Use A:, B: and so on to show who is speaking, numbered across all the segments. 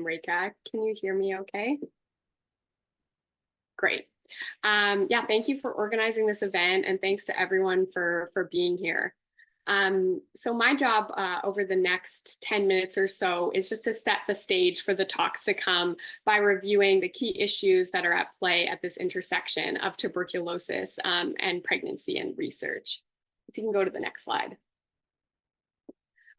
A: Reka. Can you hear me okay? Great. Yeah, thank you for organizing this event, and thanks to everyone for being here. So my job over the next 10 minutes or so is just to set the stage for the talks to come by reviewing the key issues that are at play at this intersection of tuberculosis and pregnancy and research. So you can go to the next slide.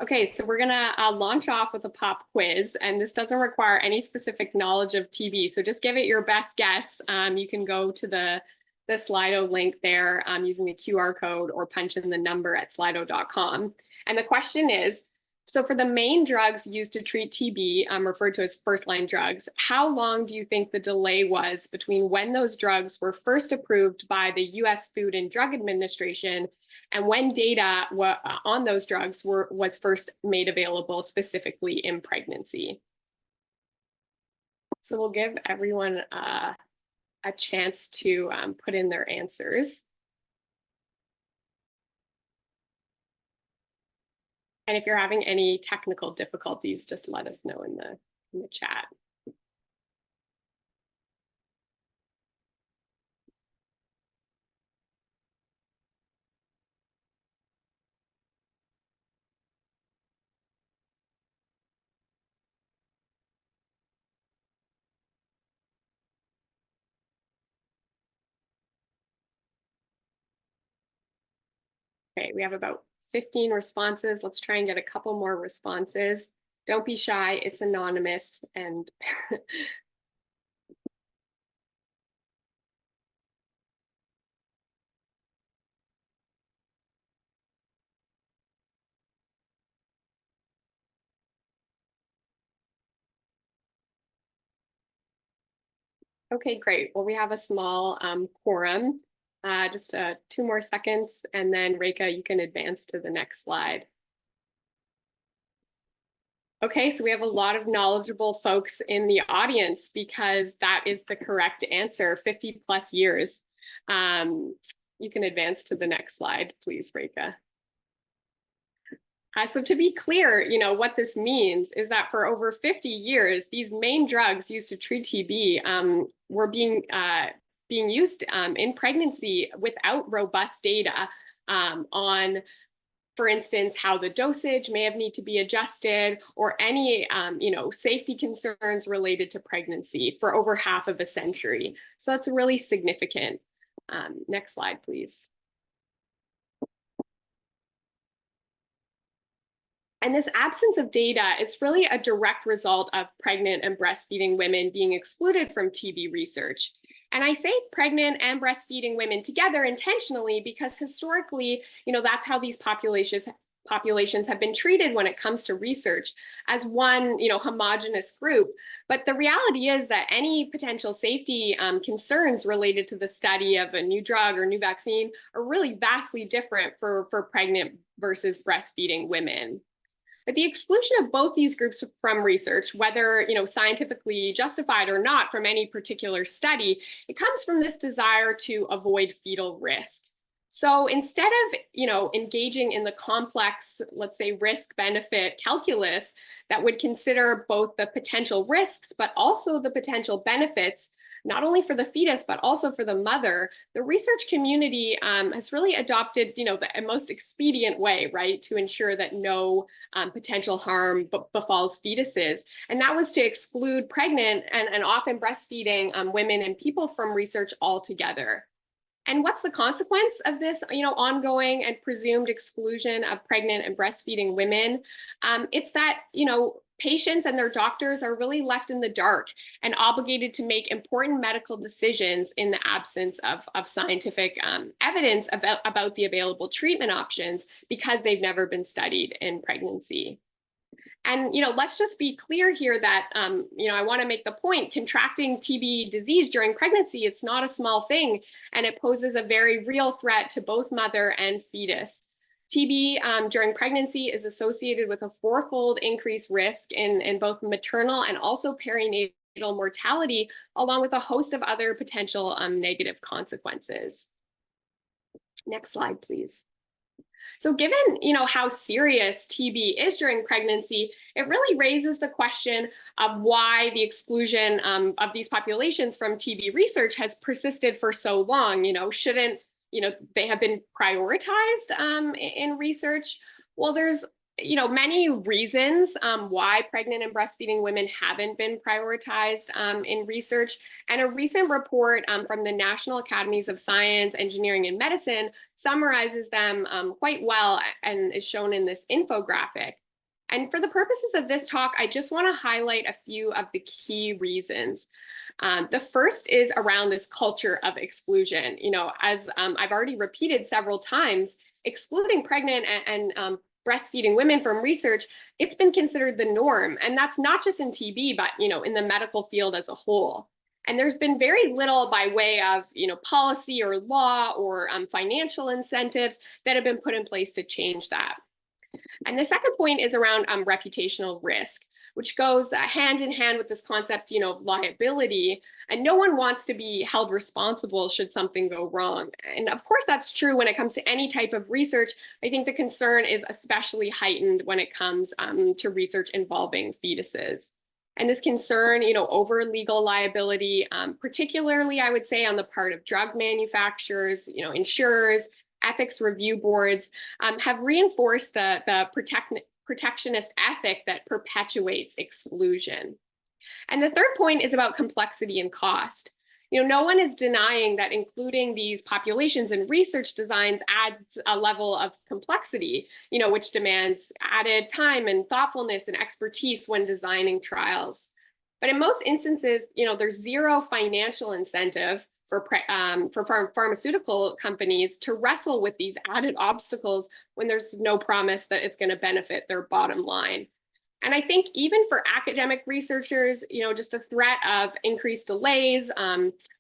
A: Okay, so we're gonna launch off with a pop quiz, and this doesn't require any specific knowledge of TB, so just give it your best guess. You can go to the Slido link there using the QR code or punch in the number at slido.com. And the question is, so for the main drugs used to treat TB, referred to as first-line drugs, how long do you think the delay was between when those drugs were first approved by the US Food and Drug Administration and when data on those drugs was first made available specifically in pregnancy? So we'll give everyone a chance to put in their answers. And if you're having any technical difficulties, just let us know in the chat. Okay, we have about 15 responses. Let's try and get a couple more responses. Don't be shy, it's anonymous. And okay, great. Well, we have a small quorum. Just 2 more seconds, and then Reka, you can advance to the next slide. Okay, so we have a lot of knowledgeable folks in the audience because that is the correct answer, 50 plus years. You can advance to the next slide, please, Reka. So to be clear, what this means is that for over 50 years, these main drugs used to treat TB were being used in pregnancy without robust data on, for instance, how the dosage may have need to be adjusted or any, safety concerns related to pregnancy for over half of a century. So that's really significant. Next slide, please. And this absence of data is really a direct result of pregnant and breastfeeding women being excluded from TB research. And I say pregnant and breastfeeding women together intentionally because historically, that's how these populations have been treated when it comes to research as one, homogenous group. But the reality is that any potential safety concerns related to the study of a new drug or new vaccine are really vastly different for pregnant versus breastfeeding women. But the exclusion of both these groups from research, whether scientifically justified or not from any particular study, it comes from this desire to avoid fetal risk. So instead of engaging in the complex, let's say, risk-benefit calculus that would consider both the potential risks but also the potential benefits, not only for the fetus, but also for the mother, the research community has really adopted, the most expedient way, right, to ensure that no potential harm befalls fetuses. And that was to exclude pregnant and often breastfeeding women and people from research altogether. And what's the consequence of this, ongoing and presumed exclusion of pregnant and breastfeeding women? It's that, patients and their doctors are really left in the dark and obligated to make important medical decisions in the absence of scientific evidence about the available treatment options because they've never been studied in pregnancy. And, let's just be clear here that, I want to make the point, contracting TB disease during pregnancy, it's not a small thing, and it poses a very real threat to both mother and fetus. TB during pregnancy is associated with a 4-fold increased risk in both maternal and also perinatal mortality, along with a host of other potential negative consequences. Next slide, please. So given, how serious TB is during pregnancy, it really raises the question of why the exclusion of these populations from TB research has persisted for so long. Shouldn't, they have been prioritized in research? Well, there's many reasons why pregnant and breastfeeding women haven't been prioritized in research. And a recent report from the National Academies of Science, Engineering, and Medicine summarizes them quite well and is shown in this infographic. And for the purposes of this talk, I just want to highlight a few of the key reasons. The first is around this culture of exclusion. As I've already repeated several times, excluding pregnant and breastfeeding women from research, it's been considered the norm. And that's not just in TB, but in the medical field as a whole. And there's been very little by way of policy or law or financial incentives that have been put in place to change that. And the second point is around reputational risk, which goes hand in hand with this concept, of liability. And no one wants to be held responsible should something go wrong. And of course, that's true when it comes to any type of research. I think the concern is especially heightened when it comes to research involving fetuses. And this concern, over legal liability, particularly, I would say, on the part of drug manufacturers, insurers, ethics review boards, have reinforced the protectionist ethic that perpetuates exclusion. And the third point is about complexity and cost. No one is denying that including these populations in research designs adds a level of complexity, which demands added time and thoughtfulness and expertise when designing trials. But in most instances, there's zero financial incentive for pharmaceutical companies to wrestle with these added obstacles when there's no promise that it's going to benefit their bottom line. And I think even for academic researchers, just the threat of increased delays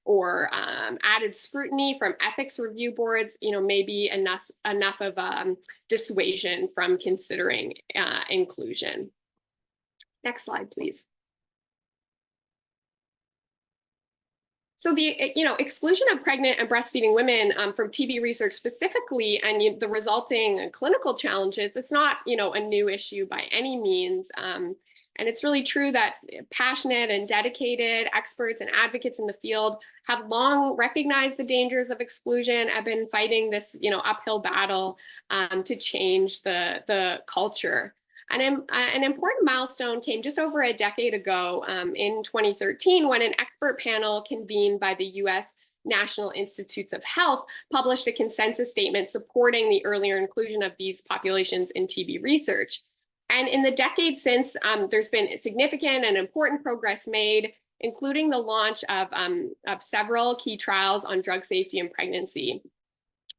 A: or added scrutiny from ethics review boards, may be enough of dissuasion from considering inclusion. Next slide, please. So the exclusion of pregnant and breastfeeding women from TB research specifically, and the resulting clinical challenges, it's not a new issue by any means. And it's really true that passionate and dedicated experts and advocates in the field have long recognized the dangers of exclusion. Have been fighting this uphill battle to change the culture. An important milestone came just over a decade ago in 2013 when an expert panel convened by the US National Institutes of Health published a consensus statement supporting the earlier inclusion of these populations in TB research. And in the decade since, there's been significant and important progress made, including the launch of several key trials on drug safety and pregnancy.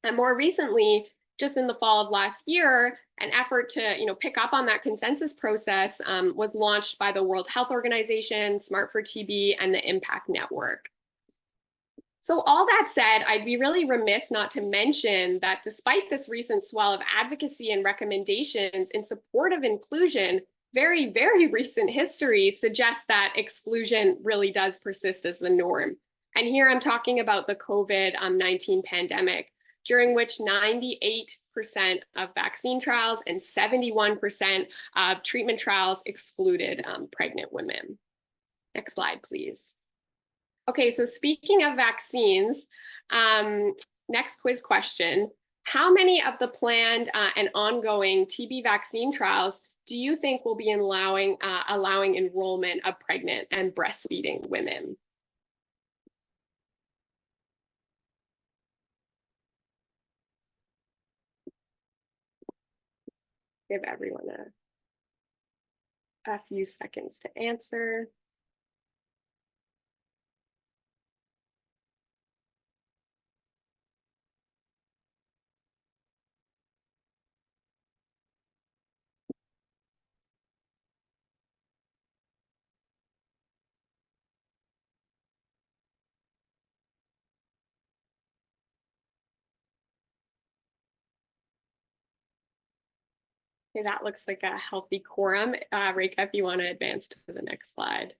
A: And more recently, just in the fall of last year, an effort to pick up on that consensus process was launched by the World Health Organization, Smart for TB, and the Impact Network. So all that said, I'd be really remiss not to mention that despite this recent swell of advocacy and recommendations in support of inclusion, very, very recent history suggests that exclusion really does persist as the norm. And here I'm talking about the COVID-19 pandemic, during which 98% of vaccine trials and 71% of treatment trials excluded pregnant women. Next slide, please. Okay, so speaking of vaccines, next quiz question. How many of the planned and ongoing TB vaccine trials do you think will be allowing enrollment of pregnant and breastfeeding women? Give everyone a few seconds to answer. Okay, that looks like a healthy quorum. Reka, if you want to advance to the next slide.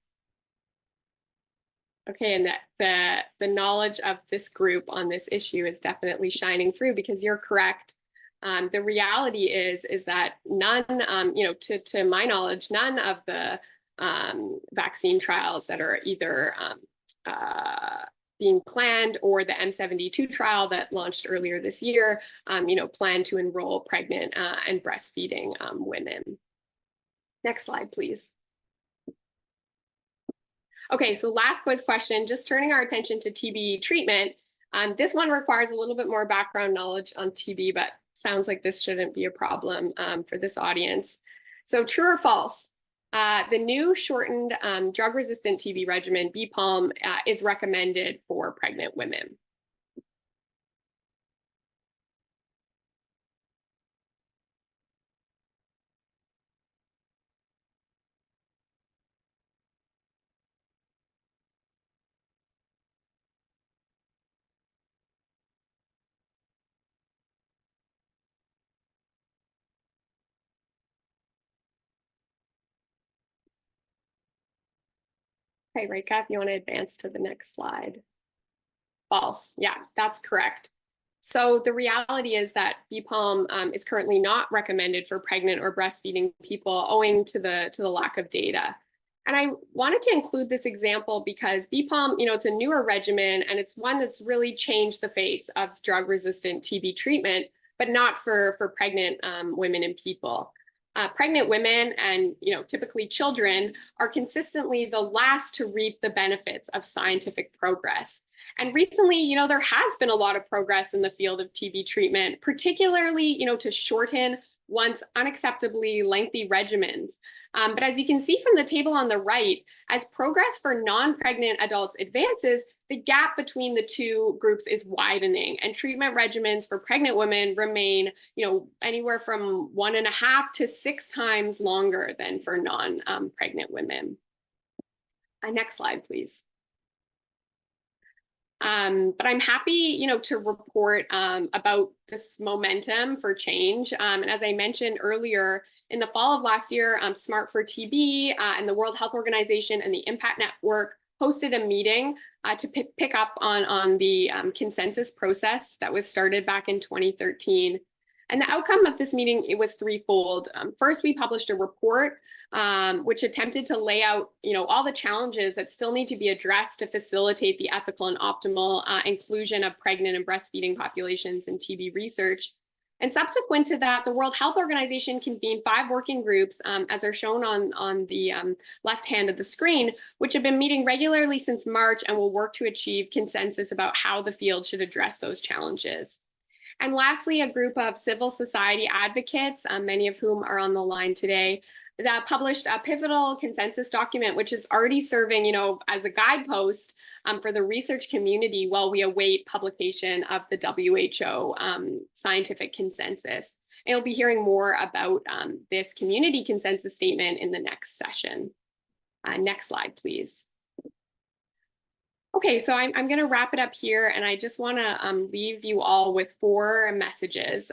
A: Okay, and the knowledge of this group on this issue is definitely shining through because you're correct. The reality is that none, to my knowledge, none of the vaccine trials that are either being planned or the M72 trial that launched earlier this year, plan to enroll pregnant and breastfeeding women. Next slide, please. Okay, so last quiz question, just turning our attention to TB treatment. This one requires a little bit more background knowledge on TB, but sounds like this shouldn't be a problem for this audience. So true or false? The new shortened drug-resistant TB regimen, BPALM, is recommended for pregnant women. Okay, Rika, if you want to advance to the next slide. False. Yeah, that's correct. So the reality is that BPALM is currently not recommended for pregnant or breastfeeding people owing to the lack of data. And I wanted to include this example because BPALM, it's a newer regimen and it's one that's really changed the face of drug-resistant TB treatment, but not for pregnant women and people. Pregnant women and typically children are consistently the last to reap the benefits of scientific progress. And recently, there has been a lot of progress in the field of TB treatment, particularly, to shorten once unacceptably lengthy regimens. But as you can see from the table on the right, as progress for non-pregnant adults advances, the gap between the two groups is widening, and treatment regimens for pregnant women remain, anywhere from 1.5 to 6 times longer than for non-pregnant women. Next slide, please. But I'm happy, to report about this momentum for change. And as I mentioned earlier, in the fall of last year, Smart for TB and the World Health Organization and the Impact Network hosted a meeting to pick up on the consensus process that was started back in 2013. And the outcome of this meeting, it was threefold. First, we published a report which attempted to lay out, all the challenges that still need to be addressed to facilitate the ethical and optimal inclusion of pregnant and breastfeeding populations in TB research. And subsequent to that, the World Health Organization convened 5 working groups, as are shown on the left hand of the screen, which have been meeting regularly since March and will work to achieve consensus about how the field should address those challenges. And lastly, a group of civil society advocates, many of whom are on the line today, that published a pivotal consensus document, which is already serving, as a guidepost for the research community while we await publication of the WHO scientific consensus. And you'll be hearing more about this community consensus statement in the next session. Next slide, please. Okay, so I'm going to wrap it up here, and I just want to leave you all with 4 messages.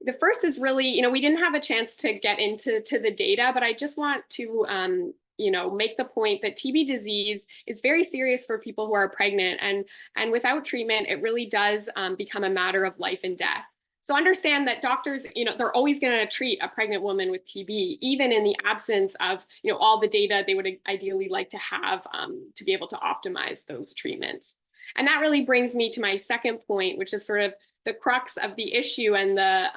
A: The first is really, we didn't have a chance to get into the data, but I just want to, make the point that TB disease is very serious for people who are pregnant, and without treatment, it really does become a matter of life and death. So understand that doctors, they're always going to treat a pregnant woman with TB, even in the absence of, all the data they would ideally like to have to be able to optimize those treatments. And that really brings me to my second point, which is sort of the crux of the issue and the,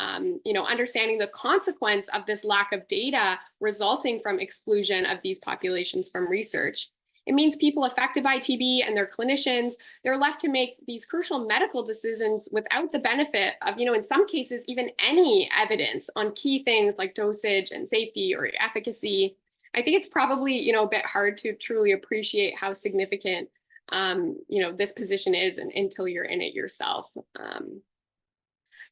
A: understanding the consequence of this lack of data resulting from exclusion of these populations from research. It means people affected by TB and their clinicians, they're left to make these crucial medical decisions without the benefit of, in some cases, even any evidence on key things like dosage and safety or efficacy. I think it's probably, a bit hard to truly appreciate how significant, this position is until you're in it yourself.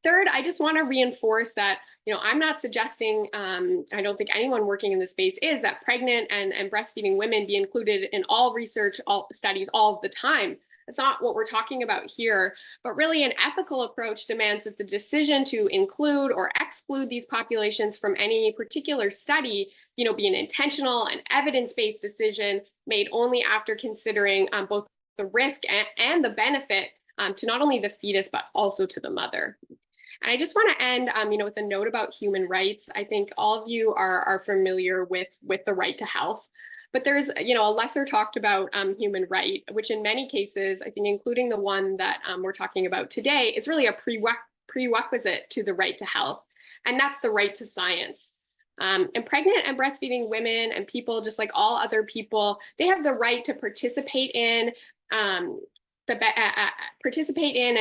A: Third, I just want to reinforce that, I'm not suggesting, I don't think anyone working in this space is, that pregnant and breastfeeding women be included in all research, all studies all of the time. That's not what we're talking about here, but really an ethical approach demands that the decision to include or exclude these populations from any particular study, be an intentional and evidence-based decision made only after considering both the risk and the benefit to not only the fetus, but also to the mother. And I just want to end, with a note about human rights. I think all of you are familiar with the right to health, but there's a lesser talked about human right, which in many cases, I think, including the one that we're talking about today, is really a prerequisite to the right to health, and that's the right to science. And pregnant and breastfeeding women and people, just like all other people, they have the right to participate in and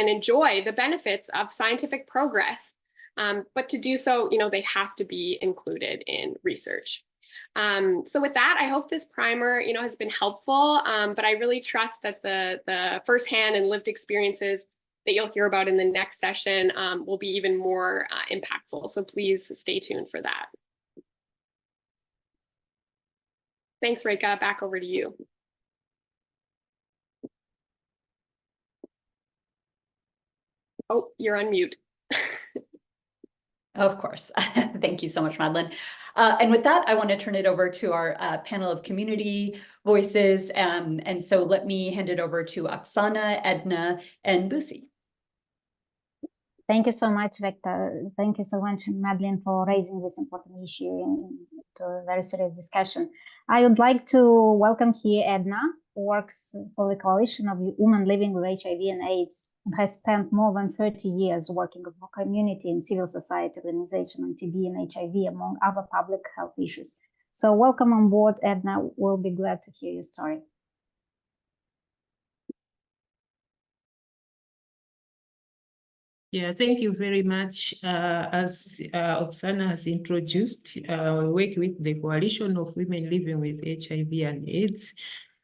A: enjoy the benefits of scientific progress. But to do so, they have to be included in research. So with that, I hope this primer, has been helpful. But I really trust that the firsthand and lived experiences that you'll hear about in the next session will be even more impactful. So please stay tuned for that. Thanks, Reka. Back over to you. Oh, you're on mute.
B: Of course. Thank you so much, Madeline. And with that, I want to turn it over to our panel of community voices. And so let me hand it over to Oksana, Edna, and Busi.
C: Thank you so much, Victor. Thank you so much, Madeline, for raising this important issue into a very serious discussion. I would like to welcome here Edna, who works for the Coalition of Women Living with HIV and AIDS, and has spent more than 30 years working with community and civil society organization on TB and HIV, among other public health issues. So welcome on board, Edna. We'll be glad to hear your story.
D: Yeah, thank you very much. As Oksana has introduced, I work with the Coalition of Women Living with HIV and AIDS,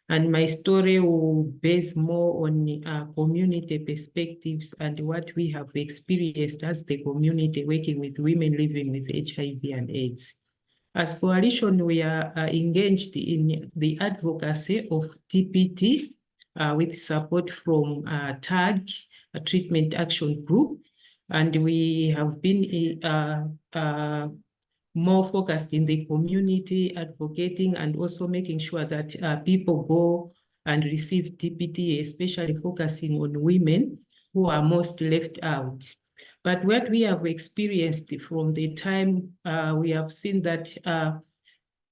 D: and my story will base more on community perspectives and what we have experienced as the community working with women living with HIV and AIDS. As Coalition, we are engaged in the advocacy of TPT with support from TAG, a treatment action group, and we have been more focused in the community, advocating and also making sure that people go and receive TPT, especially focusing on women who are most left out. But what we have experienced from the time we have seen that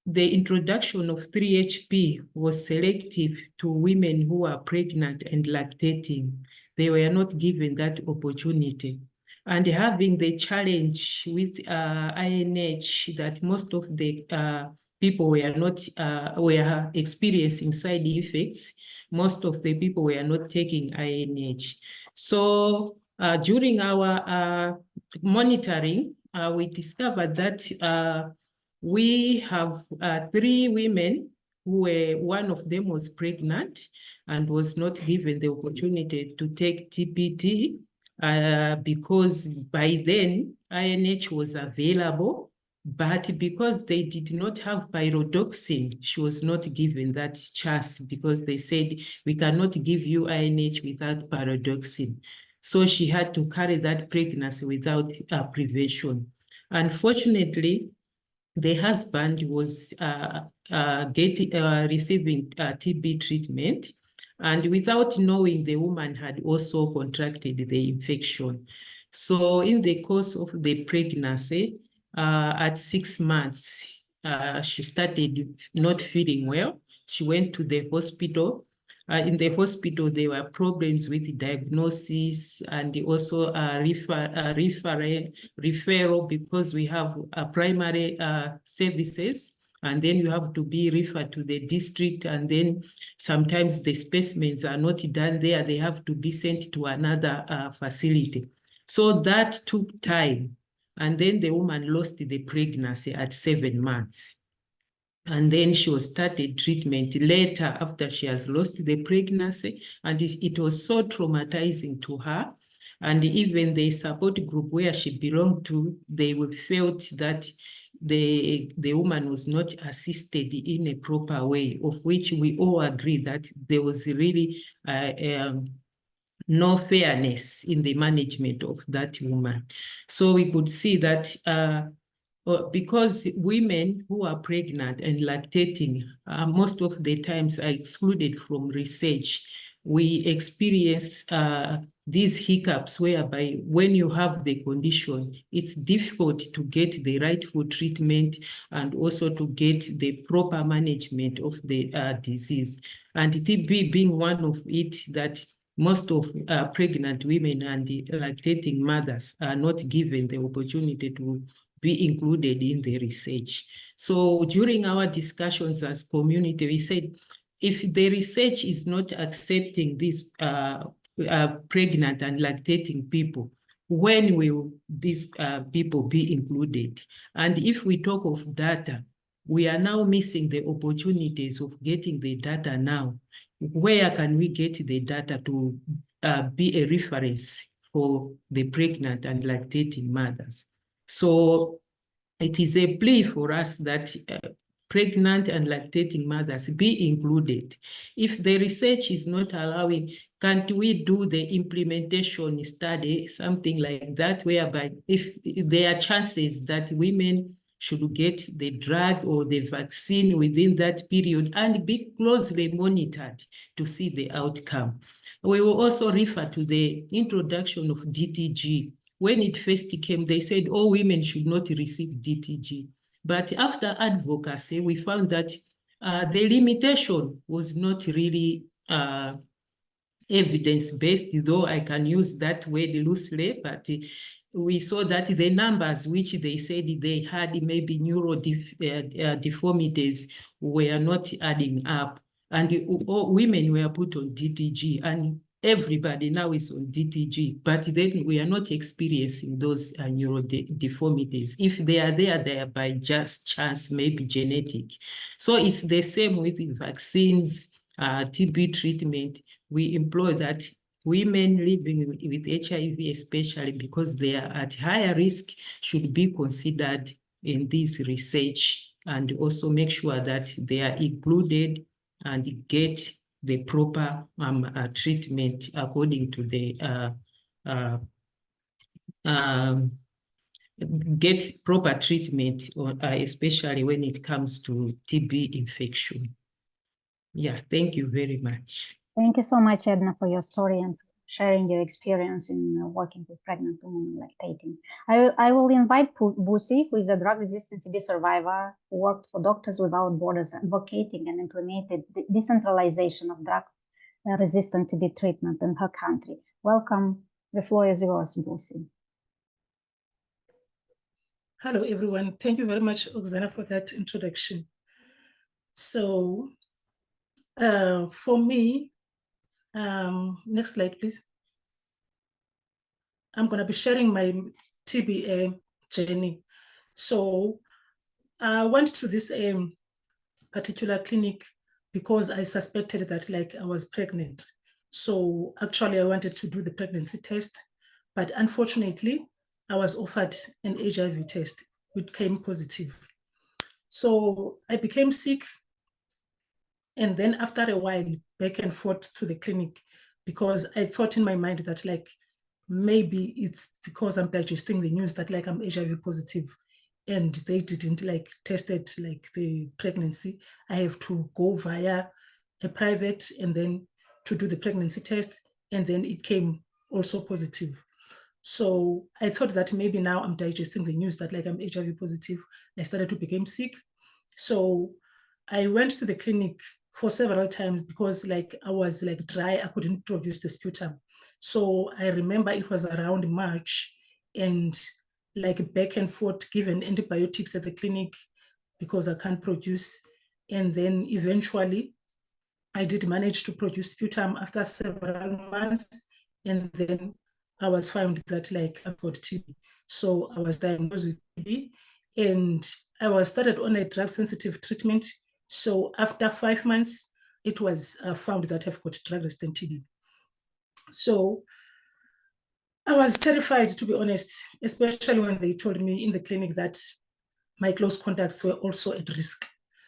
D: the introduction of 3HP was selective to women who are pregnant and lactating. They were not given that opportunity. And having the challenge with INH that most of the people were experiencing side effects, most of the people were not taking INH. So during our monitoring, we discovered that we have 3 women who one of them was pregnant and was not given the opportunity to take TPT because by then INH was available, but because they did not have pyridoxine, she was not given that chance because they said, we cannot give you INH without pyridoxine. So she had to carry that pregnancy without prevention. Unfortunately, the husband was receiving TB treatment, and without knowing, the woman had also contracted the infection. So in the course of the pregnancy, at 6 months, she started not feeling well. She went to the hospital. In the hospital, there were problems with diagnosis and also referral because we have primary services, and then you have to be referred to the district, and then sometimes the specimens are not done there. They have to be sent to another facility. So that took time. And then the woman lost the pregnancy at 7 months. And then she was started treatment later after she has lost the pregnancy. And it was so traumatizing to her. And even the support group where she belonged to, they felt that the woman was not assisted in a proper way, of which we all agree that there was really no fairness in the management of that woman. So we could see that because women who are pregnant and lactating most of the times are excluded from research, we experience these hiccups whereby when you have the condition, it's difficult to get the rightful treatment and also to get the proper management of the disease. And TB being one of it, that most of pregnant women and the lactating mothers are not given the opportunity to be included in the research. So during our discussions as community, we said, if the research is not accepting this pregnant and lactating people, when will these people be included? And if we talk of data, we are now missing the opportunities of getting the data now. Where can we get the data to be a reference for the pregnant and lactating mothers? So it is a plea for us that pregnant and lactating mothers be included. If the research is not allowing, can't we do the implementation study, something like that, whereby if there are chances that women should get the drug or the vaccine within that period and be closely monitored to see the outcome. We will also refer to the introduction of DTG. When it first came, they said all women should not receive DTG. But after advocacy, we found that the limitation was not really evidence-based, though I can use that word loosely, but we saw that the numbers which they said they had maybe deformities were not adding up, and all women were put on DTG, and everybody now is on DTG, but then we are not experiencing those deformities. If they are there, they are by just chance, maybe genetic. So it's the same with vaccines, TB treatment. We employ that women living with HIV, especially because they are at higher risk, should be considered in this research, and also make sure that they are included and get the proper treatment according to the get proper treatment, especially when it comes to TB infection. Yeah, thank you very much.
C: Thank you so much, Edna, for your story and sharing your experience in working with pregnant women lactating. I will invite Busi, who is a drug-resistant TB survivor, who worked for Doctors Without Borders, advocating and implemented the decentralization of drug-resistant TB treatment in her country. Welcome. The floor is yours, Busi.
E: Hello, everyone. Thank you very much, Oksana, for that introduction. So, for me, next slide, please. I'm going to be sharing my TB journey. So I went to this particular clinic because I suspected that I was pregnant. So actually I wanted to do the pregnancy test, but unfortunately I was offered an HIV test, which came positive. So I became sick. And then after a while, back and forth to the clinic, because I thought in my mind that maybe it's because I'm digesting the news that I'm HIV positive, and they didn't tested the pregnancy. I have to go via a private and then to do the pregnancy test, and then it came also positive. So I thought that maybe now I'm digesting the news that I'm HIV positive. I started to become sick. So I went to the clinic for several times because I was dry, I couldn't produce the sputum. So I remember it was around March, and back and forth, given antibiotics at the clinic because I can't produce. And then eventually I did manage to produce sputum after several months. And then I was found that I've got TB. So I was diagnosed with TB, and I was started on a drug-sensitive treatment. So after 5 months, it was found that I've got drug-resistant TB. So I was terrified, to be honest, especially when they told me in the clinic that my close contacts were also at risk.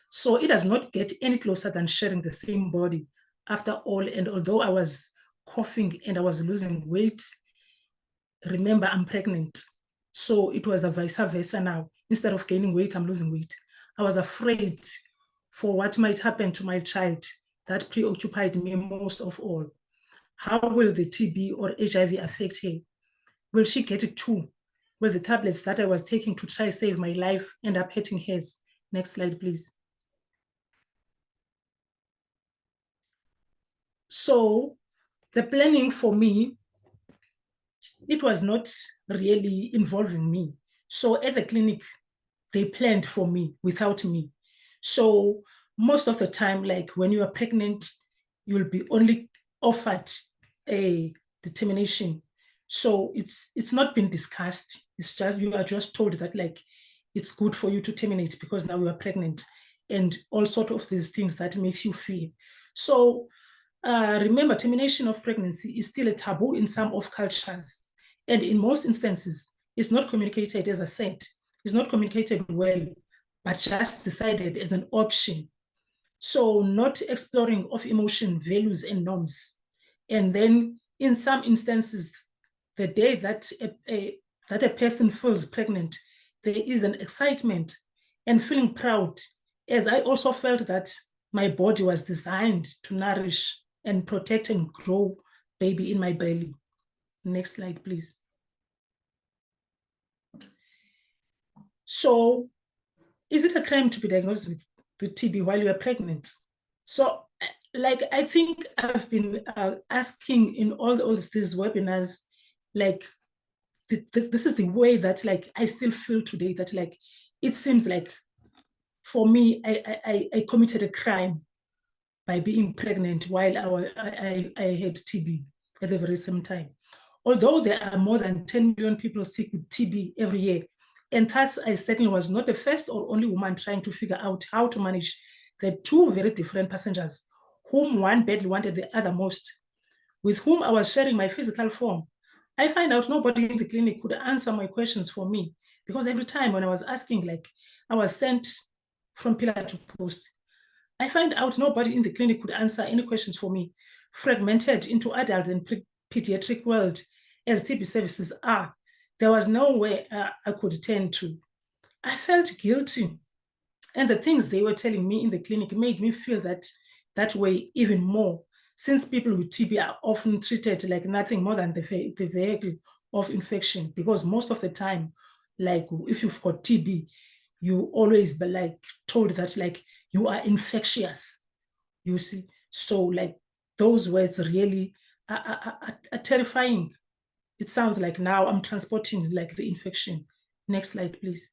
E: So it does not get any closer than sharing the same body after all. And although I was coughing and I was losing weight, remember, I'm pregnant. So it was a vice versa now. Instead of gaining weight, I'm losing weight. I was afraid for what might happen to my child. That preoccupied me most of all. how will the TB or HIV affect her? Will she get it too? Will the tablets that I was taking to try save my life end up hurting hers? Next slide, please. So the planning for me, it was not really involving me. So at the clinic, they planned for me without me. So most of the time, like when you are pregnant, you will be only offered a determination. So it's not been discussed. It's just, you are just told that like, it's good for you to terminate because now you are pregnant, and all sort of these things that makes you fear. So remember, termination of pregnancy is still a taboo in some of cultures. And in most instances, it's not communicated, as I said, it's not communicated well, but just decided as an option. So not exploring of emotion, values, and norms. And then in some instances, the day that a person feels pregnant, there is an excitement and feeling proud, as I also felt that my body was designed to nourish and protect and grow baby in my belly. Next slide, please. So is it a crime to be diagnosed with TB while you are pregnant? So like, I think I've been asking in all these webinars, like, this is the way that like I still feel today, that like it seems like for me I committed a crime by being pregnant while I had TB at the very same time. Although there are more than 10 million people sick with TB every year, and thus I certainly was not the first or only woman trying to figure out how to manage the two very different passengers, whom one badly wanted the other most, with whom I was sharing my physical form. I find out nobody in the clinic could answer my questions for me, because every time when I was asking, like, I was sent from pillar to post. I find out nobody in the clinic could answer any questions for me, fragmented into adult and pediatric world as TB services are. There was nowhere I could turn to. I felt guilty. And the things they were telling me in the clinic made me feel that way even more, since people with TB are often treated like nothing more than the vehicle of infection, because most of the time, like if you've got TB, you always be like told that like you are infectious, you see. So like those words really are terrifying. It sounds like now I'm transporting like the infection. Next slide, please.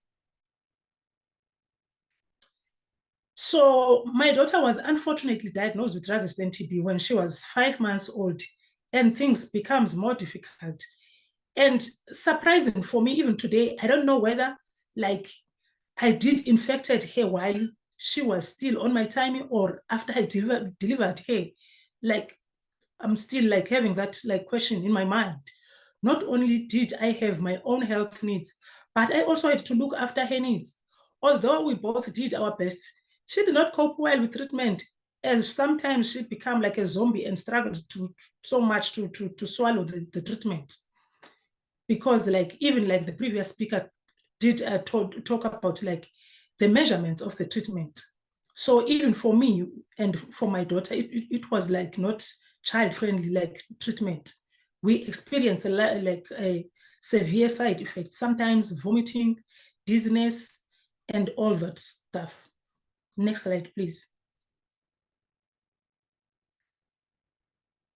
E: So my daughter was unfortunately diagnosed with drug-resistant TB when she was 5 months old, and things becomes more difficult. And surprising for me, even today, I don't know whether like I did infected her while she was still on my tummy or after I delivered her. Like, I'm still like having that like question in my mind. Not only did I have my own health needs, but I also had to look after her needs. Although we both did our best, she did not cope well with treatment, as sometimes she'd become like a zombie and struggled so much to swallow the treatment. Because like even like the previous speaker did talk about like the measurements of the treatment. So even for me and for my daughter, it was like not child-friendly like treatment. We experience a severe side effects, sometimes vomiting, dizziness, and all that stuff. Next slide, please.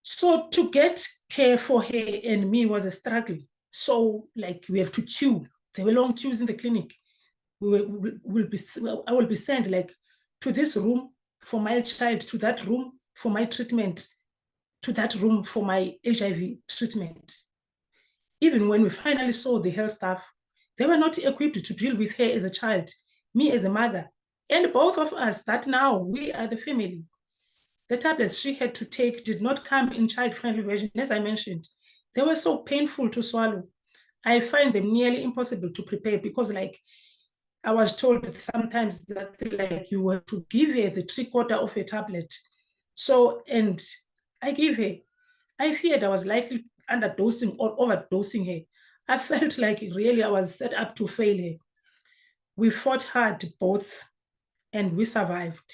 E: So to get care for her and me was a struggle. So like we have to queue. There were long queues in the clinic. I will be sent like to this room for my child, to that room for my treatment, to that room for my HIV treatment. Even when we finally saw the health staff, they were not equipped to deal with her as a child, me as a mother, and both of us that now we are the family. The tablets she had to take did not come in child-friendly version, as I mentioned. They were so painful to swallow. I find them nearly impossible to prepare because like I was told sometimes that like you were to give her the 3/4 of a tablet. So, and I gave her. I feared I was likely underdosing or overdosing her. I felt like really I was set up to fail her. We fought hard both and we survived.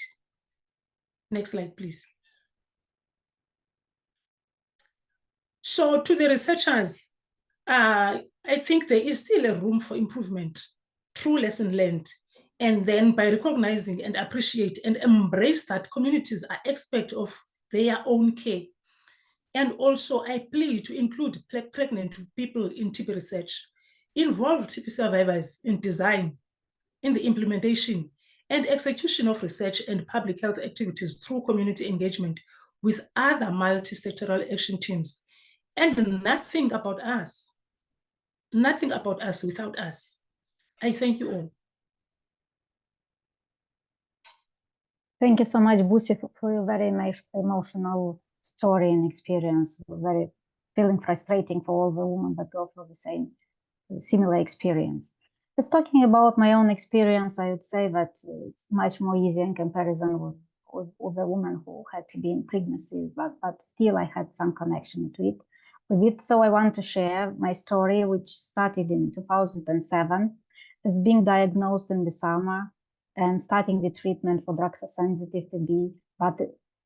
E: Next slide, please. So to the researchers, I think there is still a room for improvement through lesson learned, and then by recognizing and appreciate and embrace that communities are experts of their own care. And also I plea to include pregnant people in TB research, involve TB survivors in design, in the implementation and execution of research and public health activities through community engagement with other multi-sectoral action teams. And nothing about us without us. I thank you all.
C: Thank you so much, Busi, for your very emotional story and experience. Very feeling frustrating for all the women that go through the same similar experience. Just talking about my own experience, I would say that it's much more easy in comparison with the women who had to be in pregnancy, but still I had some connection with it. So I want to share my story, which started in 2007 as being diagnosed in the summer and starting the treatment for drug-sensitive TB, but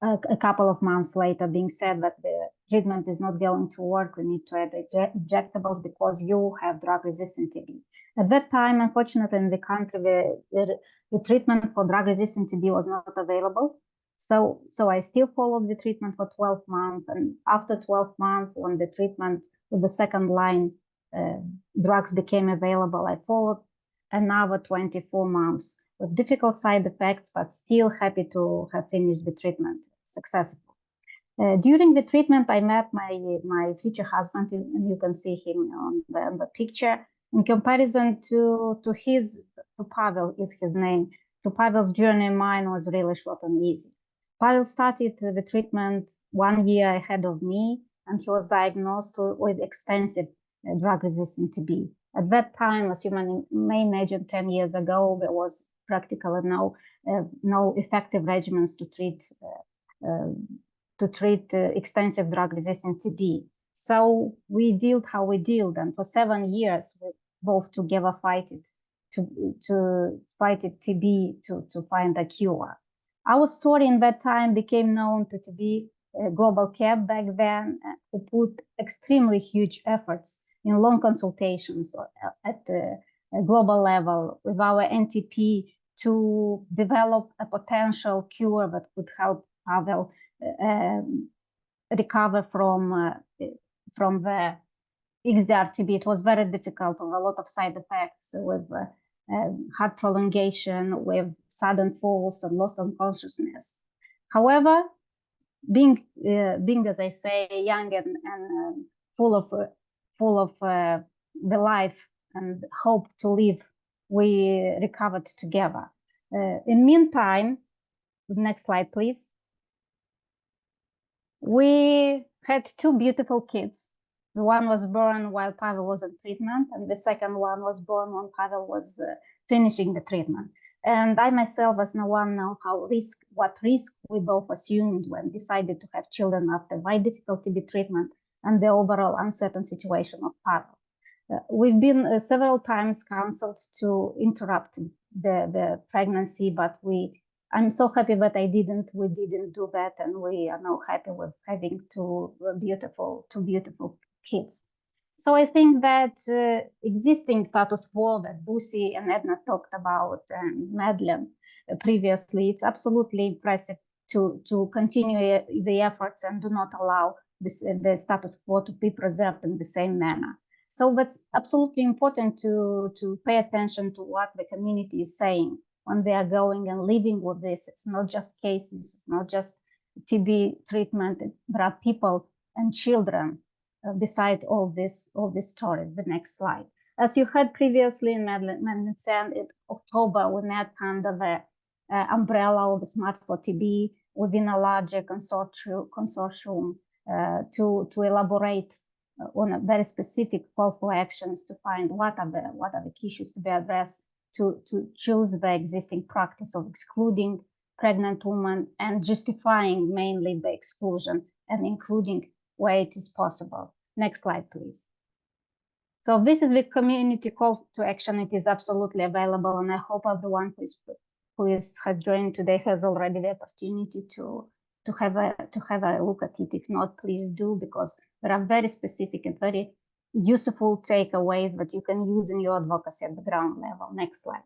C: a couple of months later being said that the treatment is not going to work, we need to add injectables because you have drug-resistant TB. At that time, unfortunately, in the country, the treatment for drug-resistant TB was not available. So I still followed the treatment for 12 months, and after 12 months, when the treatment with the second line drugs became available, I followed another 24 months. With difficult side effects, but still happy to have finished the treatment successfully. During the treatment, I met my future husband, and you can see him on the picture. In comparison to Pavel is his name. To Pavel's journey, mine was really short and easy. Pavel started the treatment 1 year ahead of me, and he was diagnosed with extensive drug-resistant TB. At that time, as you may imagine, 10 years ago, there was practically no effective regimens to treat extensive drug-resistant TB. So we dealt how we dealt, and for 7 years we both together fight TB to find a cure. Our story in that time became known to TB Global Care back then, who put extremely huge efforts in long consultations at the global level with our NTP to develop a potential cure that could help Pavel recover from the XDR-TB. It was very difficult with a lot of side effects, with heart prolongation, with sudden falls and loss of consciousness. However, being as I say, young and full of the life and hope to live, we recovered together. In meantime, next slide, please. We had 2 beautiful kids. The one was born while Pavel was in treatment, and the second one was born when Pavel was finishing the treatment. And I myself, as no one know what risk we both assumed when decided to have children after my difficult TB treatment and the overall uncertain situation of Pavel. We've been several times counseled to interrupt the pregnancy, but I'm so happy that we didn't do that, and we are now happy with having two beautiful kids. So I think that existing status quo that Busi and Edna talked about, and Madeleine previously, it's absolutely impressive to continue the efforts and do not allow the status quo to be preserved in the same manner. So that's absolutely important to pay attention to what the community is saying when they are going and living with this. It's not just cases, it's not just TB treatment. There are people and children beside all this story. The next slide. As you heard previously, Madeleine said, in October, we met under the umbrella of the Smart for TB within a larger consortium to elaborate on a very specific call for actions to find what are the key issues to be addressed, to choose the existing practice of excluding pregnant women and justifying mainly the exclusion and including where it is possible. Next slide, please. So this is the community call to action. It is absolutely available, and I hope everyone who has joined today has already the opportunity to to have a look at it. If not, please do, because there are very specific and very useful takeaways that you can use in your advocacy at the ground level. Next slide.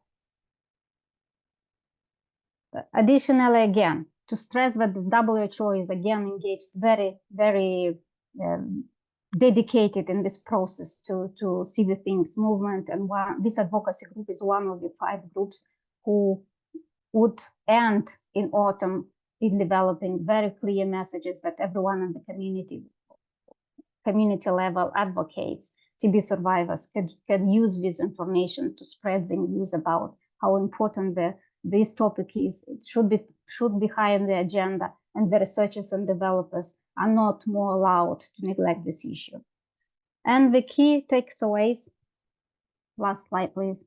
C: Additionally, again, to stress that the WHO is again engaged very, very dedicated in this process to see the things movement, and this advocacy group is one of the 5 groups who would end in autumn in developing very clear messages that everyone in the community level advocates, TB survivors can use this information to spread the news about how important this topic is. It should be high on the agenda, and the researchers and developers are not more allowed to neglect this issue. And the key takeaways, last slide, please.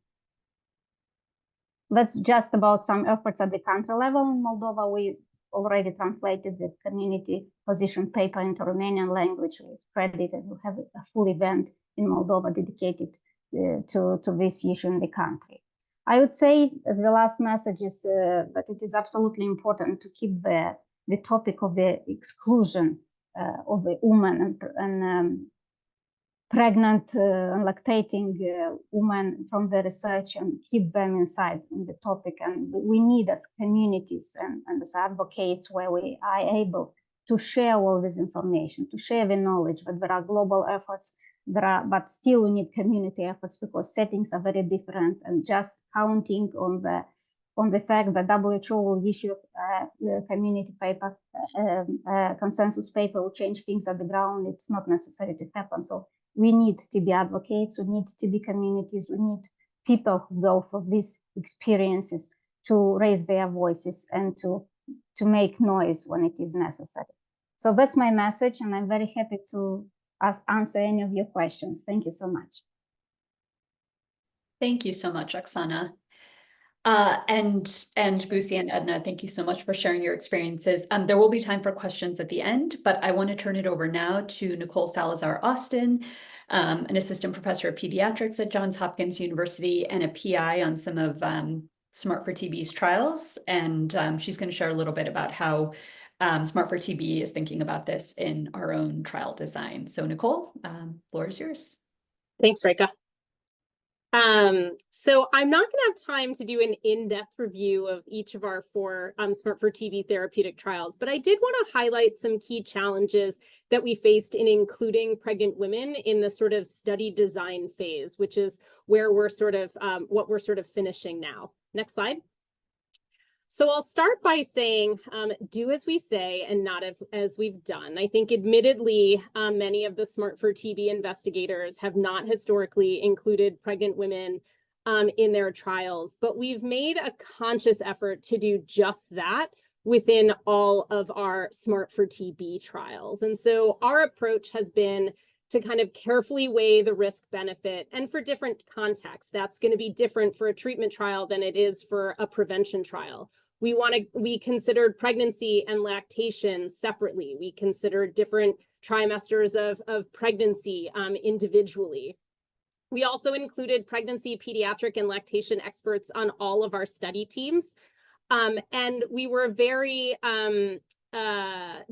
C: That's just about some efforts at the country level. In Moldova, we already translated the community position paper into Romanian language. We spread it, and we have a full event in Moldova dedicated to this issue in the country. I would say, as the last message, is that it is absolutely important to keep the topic of the exclusion of the women and pregnant and lactating women from the research, and keep them inside in the topic. And we need, as communities and as advocates, where we are able to share all this information, to share the knowledge that there are global efforts, but still we need community efforts, because settings are very different, and just counting on the fact that WHO will issue a community paper, consensus paper will change things at the ground, it's not necessary to happen. So we need TB advocates, we need TB communities, we need people who go for these experiences to raise their voices and to make noise when it is necessary. So that's my message, and I'm very happy to answer any of your questions. Thank you so much.
B: Thank you so much, Oksana. And Busi and Edna, thank you so much for sharing your experiences. There will be time for questions at the end, but I want to turn it over now to Nicole Salazar-Austin, an assistant professor of pediatrics at Johns Hopkins University and a PI on some of Smart for TB's trials. And she's going to share a little bit about how Smart for TB is thinking about this in our own trial design. So Nicole, floor is yours.
F: Thanks, Rika. So I'm not going to have time to do an in-depth review of each of our 4 Smart for TB therapeutic trials, but I did want to highlight some key challenges that we faced in including pregnant women in the sort of study design phase, which is where we're sort of what we're sort of finishing now. Next slide. So I'll start by saying, do as we say and not as we've done. I think admittedly, many of the Smart for TB investigators have not historically included pregnant women in their trials, but we've made a conscious effort to do just that within all of our Smart for TB trials. And so our approach has been to kind of carefully weigh the risk benefit, and for different contexts. That's going to be different for a treatment trial than it is for a prevention trial. We considered pregnancy and lactation separately. We considered different trimesters of pregnancy individually. We also included pregnancy, pediatric, and lactation experts on all of our study teams. And we were very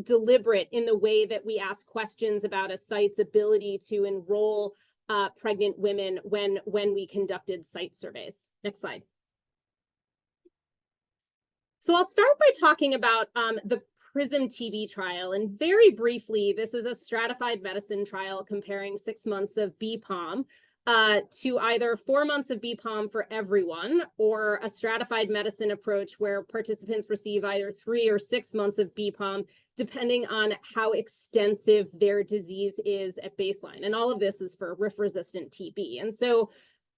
F: deliberate in the way that we ask questions about a site's ability to enroll pregnant women when we conducted site surveys. Next slide. So I'll start by talking about the PRISM TB trial. And very briefly, this is a stratified medicine trial comparing 6 months of BPOM to either 4 months of BPOM for everyone, or a stratified medicine approach where participants receive either 3 or 6 months of BPOM, depending on how extensive their disease is at baseline. And all of this is for RIF-resistant TB. And so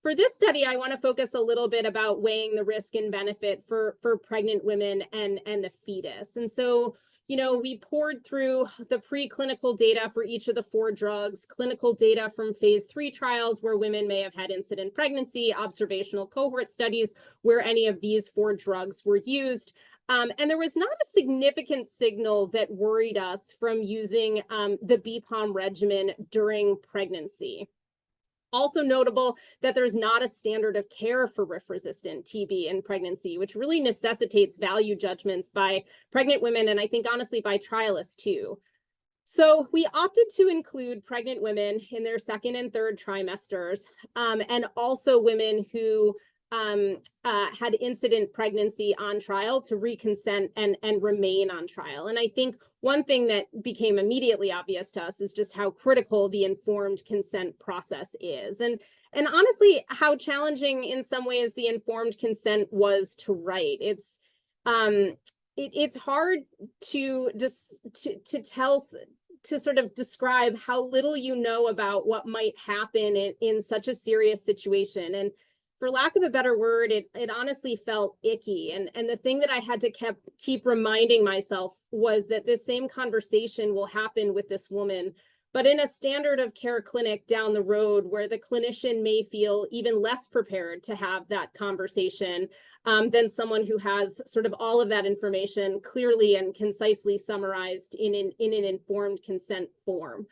F: for this study, I want to focus a little bit about weighing the risk and benefit for pregnant women and the fetus. And so, you know, we poured through the preclinical data for each of the 4 drugs, clinical data from phase 3 trials where women may have had incident pregnancy, observational cohort studies where any of these 4 drugs were used. And there was not a significant signal that worried us from using the BPOM regimen during pregnancy. Also notable that there's not a standard of care for RIF-resistant TB in pregnancy, which really necessitates value judgments by pregnant women, and I think honestly by trialists too. So we opted to include pregnant women in their second and third trimesters, and also women who had incident pregnancy on trial to reconsent and remain on trial. And I think one thing that became immediately obvious to us is just how critical the informed consent process is. And honestly, how challenging in some ways the informed consent was to write. It's hard to just to sort of describe how little you know about what might happen in such a serious situation. And for lack of a better word, it honestly felt icky. And the thing that I had to keep reminding myself was that this same conversation will happen with this woman, but in a standard of care clinic down the road where the clinician may feel even less prepared to have that conversation than someone who has sort of all of that information clearly and concisely summarized in an informed consent form.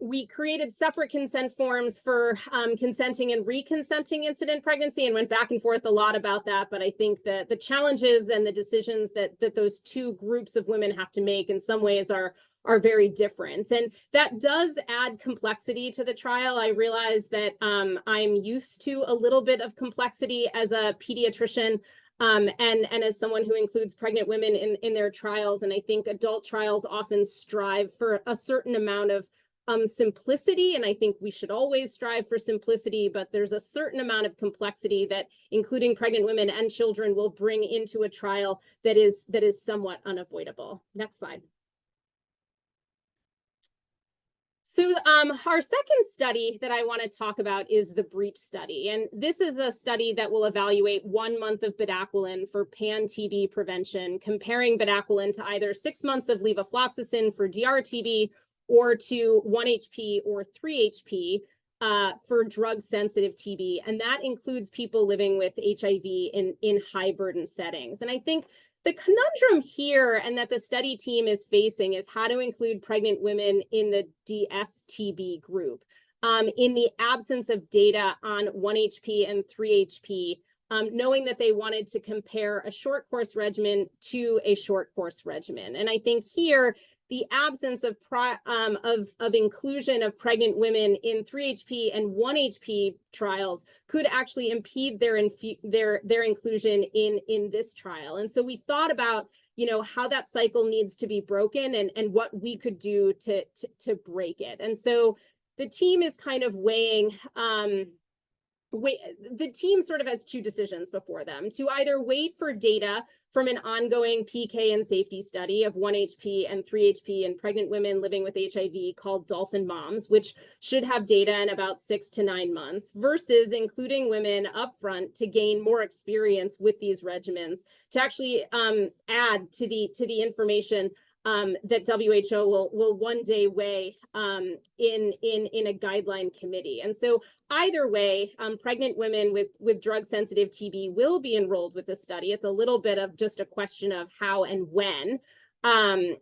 F: We created separate consent forms for consenting and reconsenting incident pregnancy and went back and forth a lot about that. But I think that the challenges and the decisions that those two groups of women have to make in some ways are very different. And that does add complexity to the trial. I realize that I'm used to a little bit of complexity as a pediatrician and as someone who includes pregnant women in their trials. And I think adult trials often strive for a certain amount of simplicity, and I think we should always strive for simplicity, but there's a certain amount of complexity that including pregnant women and children will bring into a trial that is somewhat unavoidable. Next slide. So our second study that I want to talk about is the BREACH study. And this is a study that will evaluate 1 month of bedaquiline for pan-TB prevention, comparing bedaquiline to either 6 months of levofloxacin for DR-TB or to 1-HP or 3-HP for drug-sensitive TB. And that includes people living with HIV in high-burden settings. And I think the conundrum here and that the study team is facing is how to include pregnant women in the DS-TB group in the absence of data on 1-HP and 3-HP, knowing that they wanted to compare a short course regimen to a short course regimen. And I think here, the absence of inclusion of pregnant women in 3-HP and 1-HP trials could actually impede their inclusion in this trial. And so we thought about, how that cycle needs to be broken and what we could do to break it. And so the team is kind of weighing. The team sort of has two decisions before them: to either wait for data from an ongoing PK and safety study of 1-HP and 3-HP in pregnant women living with HIV called Dolphin Moms, which should have data in about 6 to 9 months, versus including women upfront to gain more experience with these regimens, to actually add to the information that WHO will one day weigh in a guideline committee. And so either way, pregnant women with drug-sensitive TB will be enrolled with the study. It's a little bit of just a question of how and when. And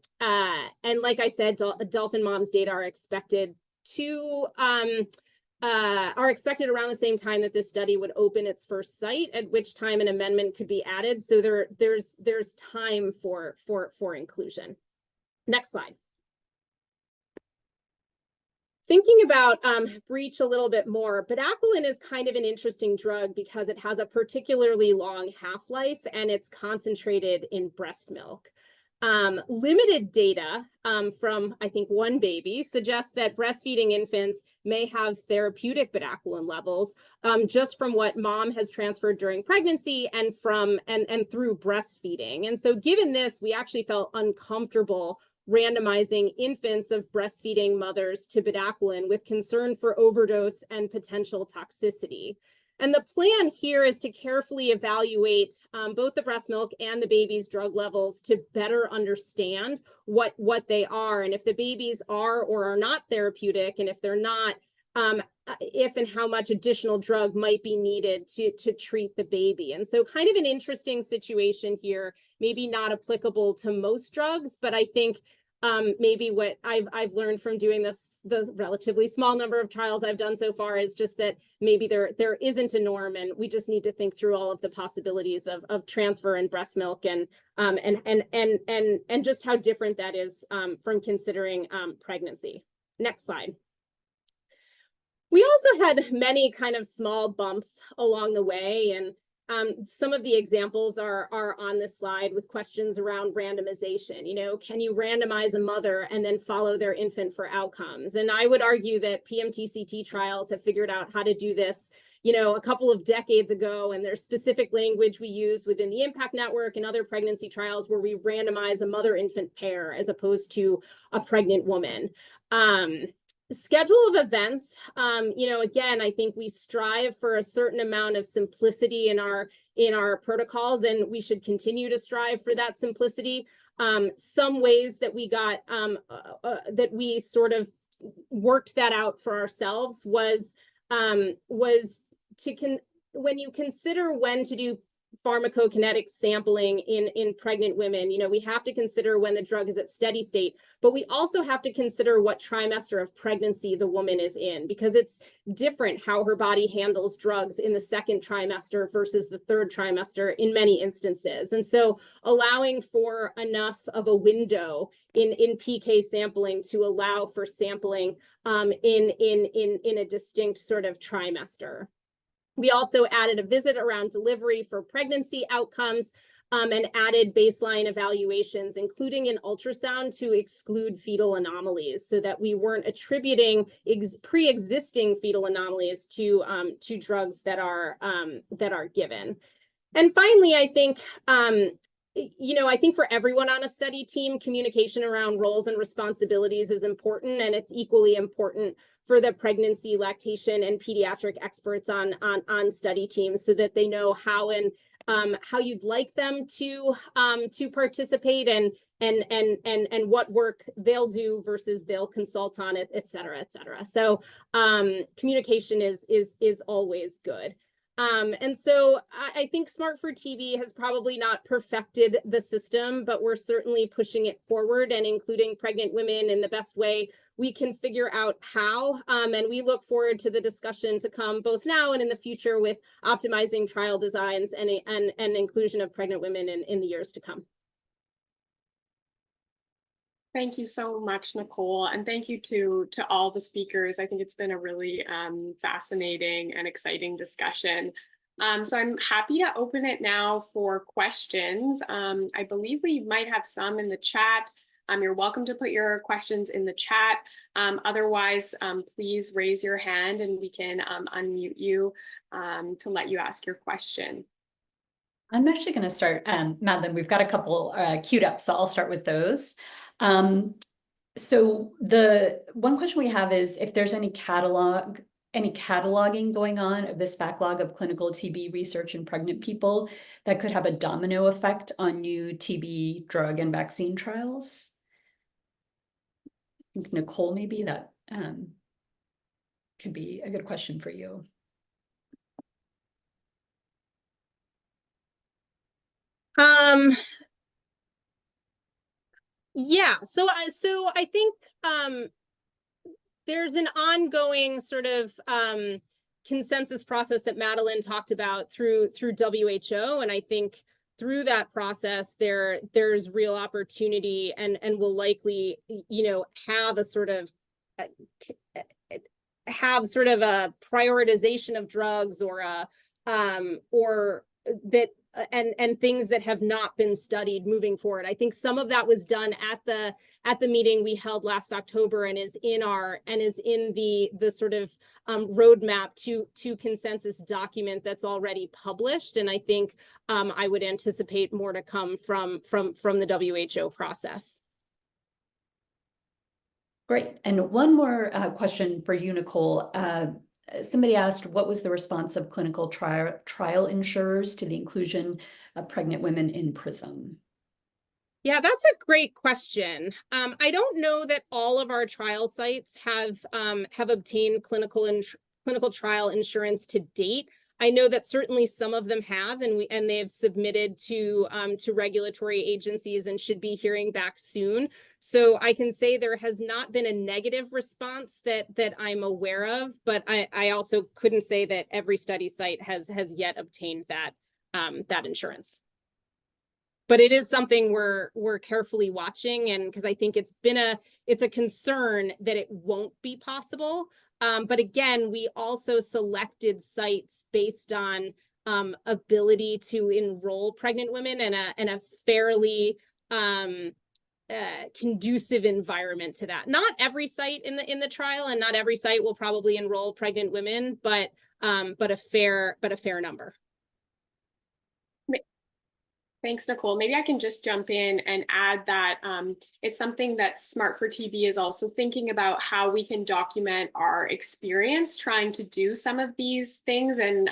F: like I said, Dolphin Moms data are expected around the same time that this study would open its first site, at which time an amendment could be added. So there's time for inclusion. Next slide. Thinking about BREACH a little bit more, bedaquiline is kind of an interesting drug because it has a particularly long half-life and it's concentrated in breast milk. Limited data from, I think, one baby suggests that breastfeeding infants may have therapeutic bedaquiline levels just from what mom has transferred during pregnancy and through breastfeeding. And so given this, we actually felt uncomfortable randomizing infants of breastfeeding mothers to bedaquiline with concern for overdose and potential toxicity. And the plan here is to carefully evaluate both the breast milk and the baby's drug levels to better understand what they are, and if the babies are or are not therapeutic, and if they're not, if and how much additional drug might be needed to treat the baby. And so kind of an interesting situation here, maybe not applicable to most drugs, but I think maybe what I've learned from doing the relatively small number of trials I've done so far is just that maybe there isn't a norm, and we just need to think through all of the possibilities of transfer in breast milk and just how different that is from considering pregnancy. Next slide. We also had many kind of small bumps along the way, and some of the examples are on this slide with questions around randomization. You know, can you randomize a mother and then follow their infant for outcomes? And I would argue that PMT-CT trials have figured out how to do this, you know, a couple of decades ago, and there's specific language we use within the IMPACT network and other pregnancy trials where we randomize a mother-infant pair as opposed to a pregnant woman. Schedule of events, you know, again, I think we strive for a certain amount of simplicity in our protocols, and we should continue to strive for that simplicity. Some ways that we got that we sort of worked that out for ourselves was when you consider when to do pharmacokinetic sampling in pregnant women, you know, we have to consider when the drug is at steady state, but we also have to consider what trimester of pregnancy the woman is in, because it's different how her body handles drugs in the second trimester versus the third trimester in many instances. And so allowing for enough of a window in PK sampling to allow for sampling in a distinct sort of trimester. We also added a visit around delivery for pregnancy outcomes and added baseline evaluations, including an ultrasound, to exclude fetal anomalies so that we weren't attributing pre-existing fetal anomalies to drugs that are given. And finally, I think, you know, I think for everyone on a study team, communication around roles and responsibilities is important, and it's equally important for the pregnancy, lactation, and pediatric experts on study teams, so that they know how and how you'd like them to participate and what work they'll do versus they'll consult on it, et cetera, et cetera. So communication is always good. And so I think Smart for TB has probably not perfected the system, but we're certainly pushing it forward and including pregnant women in the best way we can figure out how. And we look forward to the discussion to come both now and in the future with optimizing trial designs and inclusion of pregnant women in the years to come.
A: Thank you so much, Nicole, and thank you to all the speakers. I think it's been a really fascinating and exciting discussion. So I'm happy to open it now for questions. I believe we might have some in the chat. You're welcome to put your questions in the chat. Otherwise, please raise your hand and we can unmute you to let you ask your question.
B: I'm actually going to start, Madeline, we've got a couple queued up, so I'll start with those. So the one question we have is if there's any cataloging going on of this backlog of clinical TB research in pregnant people that could have a domino effect on new TB drug and vaccine trials. I think Nicole, maybe that could be a good question for you.
F: Yeah, so I think there's an ongoing sort of consensus process that Madeline talked about through WHO, and I think through that process there's real opportunity and will likely, you know, have a sort of a prioritization of drugs or that and things that have not been studied moving forward. I think some of that was done at the meeting we held last October and is in the sort of roadmap to consensus document that's already published. And I think I would anticipate more to come from the WHO process.
B: Great. And one more question for you, Nicole. Somebody asked, what was the response of clinical trial insurers to the inclusion of pregnant women in PRISM?
F: Yeah, that's a great question. I don't know that all of our trial sites have obtained clinical trial insurance to date. I know that certainly some of them have, and they have submitted to regulatory agencies and should be hearing back soon. So I can say there has not been a negative response that I'm aware of, but I also couldn't say that every study site has yet obtained that insurance. But it is something we're carefully watching, and because I think it's a concern that it won't be possible. But again, we also selected sites based on ability to enroll pregnant women and a fairly conducive environment to that. Not every site in the trial, and not every site will probably enroll pregnant women, but a fair number.
A: Thanks, Nicole. Maybe I can just jump in and add that it's something that Smart for TB is also thinking about, how we can document our experience trying to do some of these things and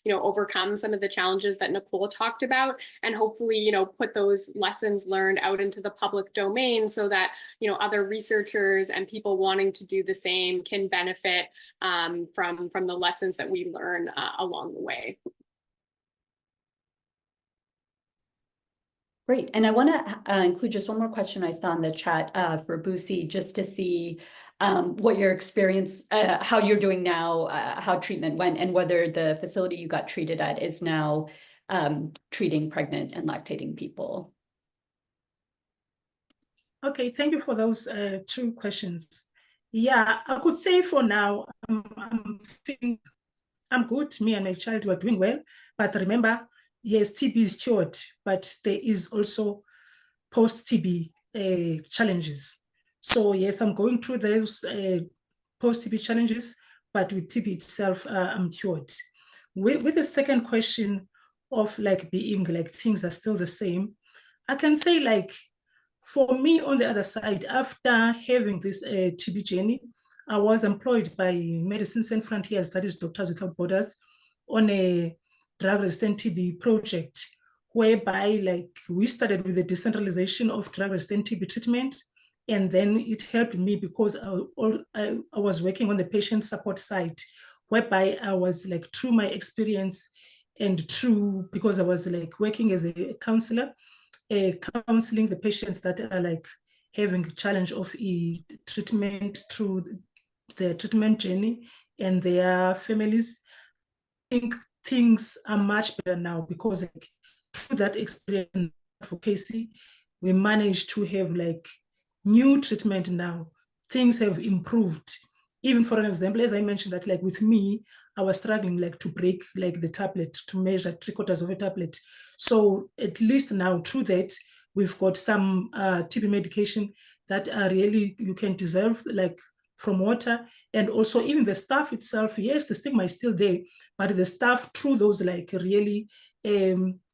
A: overcome some of the challenges that Nicole talked about, and hopefully put those lessons learned out into the public domain so that other researchers and people wanting to do the same can benefit from the lessons that we learn along the way.
B: Great. And I want to include just one more question I saw in the chat for Busi, just to see what your experience, how you're doing now, how treatment went, and whether the facility you got treated at is now treating pregnant and lactating people.
E: Okay, thank you for those two questions. Yeah, I could say for now, I'm good. Me and my child were doing well. But remember, yes, TB is cured, but there is also post-TB challenges. So yes, I'm going through those post-TB challenges, but with TB itself, I'm cured. With the second question of being things are still the same, I can say for me on the other side, after having this TB journey, I was employed by Medicines Sans Frontiers, that is Doctors Without Borders, on a drug-resistant TB project, whereby we started with the decentralization of drug-resistant TB treatment, and then it helped me because I was working on the patient support side, whereby I was through my experience and because I was working as a counselor, counseling the patients that are having a challenge of treatment through their treatment journey and their families. I think things are much better now because through that experience advocacy, we managed to have new treatment now. Things have improved. Even for an example, as I mentioned that with me, I was struggling to break the tablet, to measure 3/4 of a tablet. So at least now through that, we've got some TB medication that are really, you can deserve from water. And also even the staff itself, yes, the stigma is still there, but the staff through those really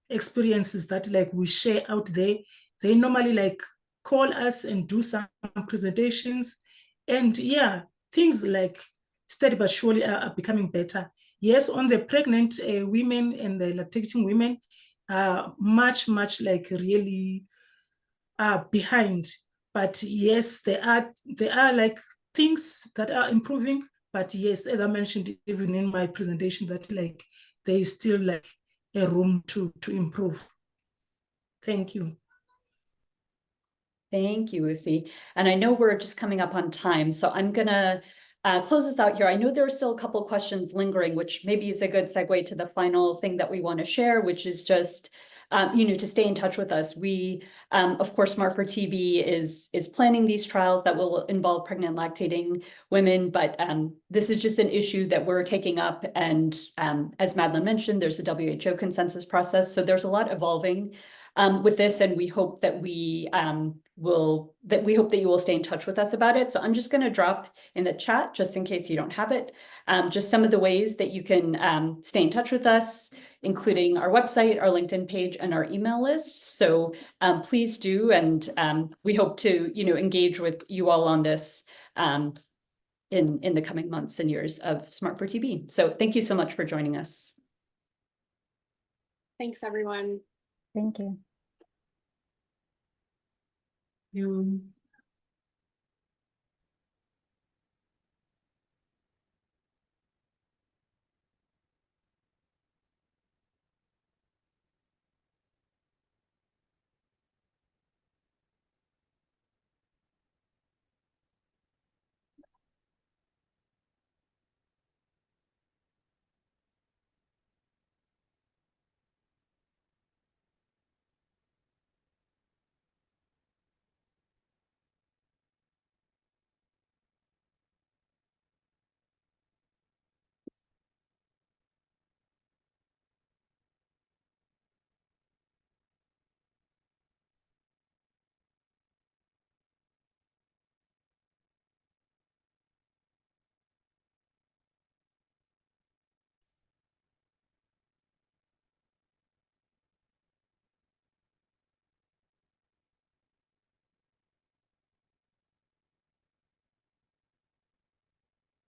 E: experiences that we share out there, they normally call us and do some presentations. And yeah, things steady but surely are becoming better. Yes, on the pregnant women and the lactating women, much really behind. But yes, there are things that are improving. But yes, as I mentioned even in my presentation, that there is still a room to improve. Thank you.
B: Thank you, Lucy. And I know we're just coming up on time, so I'm gonna close this out here. I know there are still a couple of questions lingering, which maybe is a good segue to the final thing that we want to share, which is just to stay in touch with us. We, of course, Smart for TB is planning these trials that will involve pregnant lactating women, but this is just an issue that we're taking up. And as Madeline mentioned, there's a WHO consensus process, so there's a lot evolving with this, and we hope that you will stay in touch with us about it. So I'm just going to drop in the chat, just in case you don't have it, just some of the ways that you can stay in touch with us, including our website, our LinkedIn page, and our email list. So please do, and we hope to engage with you all on this in the coming months and years of Smart for TB. So thank you so much for joining us.
A: Thanks, everyone.
C: Thank you.
D: You